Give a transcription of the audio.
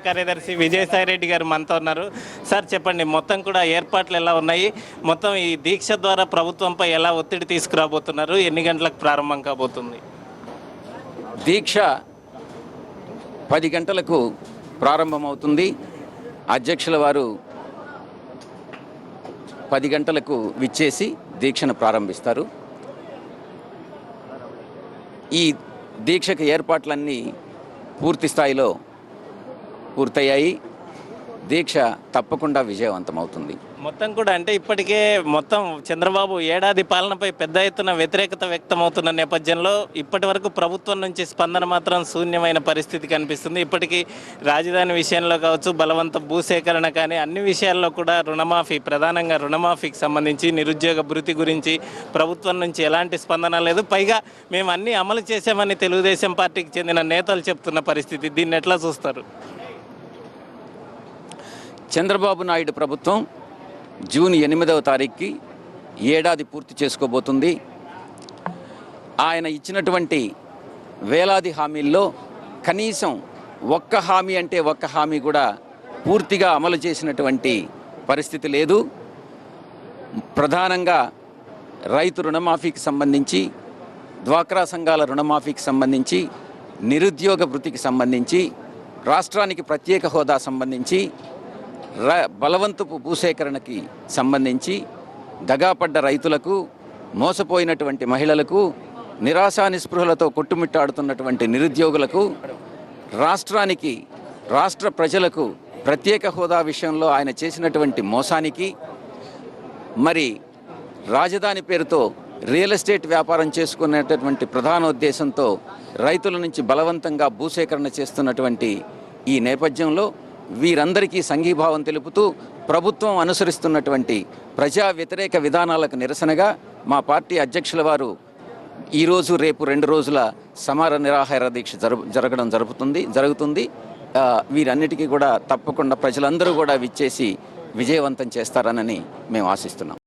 కార్యదర్శి విజయసాయి రెడ్డి గారు మనతో ఉన్నారు. సార్ చెప్పండి, మొత్తం కూడా ఏర్పాట్లు ఎలా ఉన్నాయి? మొత్తం ఈ దీక్ష ద్వారా ప్రభుత్వంపై ఎలా ఒత్తిడి తీసుకురాబోతున్నారు? ఎన్ని గంటలకు ప్రారంభం కాబోతుంది? దీక్ష 10 గంటలకు ప్రారంభమవుతుంది. అధ్యక్షుల వారు 10 గంటలకు విచ్చేసి దీక్షను ప్రారంభిస్తారు. ఈ దీక్షకు ఏర్పాట్లన్నీ పూర్తి స్థాయిలో పూర్తయ్యాయి. దీక్ష తప్పకుండా విజయవంతమవుతుంది. మొత్తం కూడా అంటే ఇప్పటికే మొత్తం చంద్రబాబు ఏడాది పాలనపై పెద్ద ఎత్తున వ్యతిరేకత వ్యక్తమవుతున్న నేపథ్యంలో ఇప్పటి వరకు ప్రభుత్వం నుంచి స్పందన మాత్రం శూన్యమైన పరిస్థితి కనిపిస్తుంది. ఇప్పటికీ రాజధాని విషయంలో కావచ్చు, బలవంత భూసేకరణ కానీ అన్ని విషయాల్లో కూడా రుణమాఫీ, ప్రధానంగా రుణమాఫీకి సంబంధించి, నిరుద్యోగ భృతి గురించి ప్రభుత్వం నుంచి ఎలాంటి స్పందన లేదు. పైగా మేము అన్నీ అమలు చేసామని తెలుగుదేశం పార్టీకి చెందిన నేతలు చెప్తున్న పరిస్థితి. దీన్ని ఎట్లా చూస్తారు? చంద్రబాబు నాయుడు ప్రభుత్వం జూన్ 8వ తారీఖుకి ఏడాది పూర్తి చేసుకోబోతుంది. ఆయన ఇచ్చినటువంటి వేలాది హామీల్లో కనీసం ఒక్క హామీ అంటే ఒక్క హామీ కూడా పూర్తిగా అమలు చేసినటువంటి పరిస్థితి లేదు. ప్రధానంగా రైతు రుణమాఫీకి సంబంధించి, డ్వాక్రా సంఘాల రుణమాఫీకి సంబంధించి, నిరుద్యోగ భృతికి సంబంధించి, రాష్ట్రానికి ప్రత్యేక హోదా సంబంధించి, బలవంతపు భూసేకరణకి సంబంధించి, దగాపడ్డ రైతులకు, మోసపోయినటువంటి మహిళలకు, నిరాశా నిస్పృహలతో కొట్టుమిట్టాడుతున్నటువంటి నిరుద్యోగులకు, రాష్ట్రానికి, రాష్ట్ర ప్రజలకు ప్రత్యేక హోదా విషయంలో ఆయన చేసినటువంటి మోసానికి, మరి రాజధాని పేరుతో రియల్ ఎస్టేట్ వ్యాపారం చేసుకునేటటువంటి ప్రధాన ఉద్దేశంతో రైతుల నుంచి బలవంతంగా భూసేకరణ చేస్తున్నటువంటి ఈ నేపథ్యంలో వీరందరికీ సంఘీభావం తెలుపుతూ ప్రభుత్వం అనుసరిస్తున్నటువంటి ప్రజా వ్యతిరేక విధానాలకు నిరసనగా మా పార్టీ అధ్యక్షుల వారు ఈరోజు రేపు 2 రోజుల సమర నిరాహార దీక్ష జరుగుతుంది. వీరన్నిటికీ కూడా తప్పకుండా ప్రజలందరూ కూడా విచ్చేసి విజయవంతం చేస్తారని మేము ఆశిస్తున్నాం.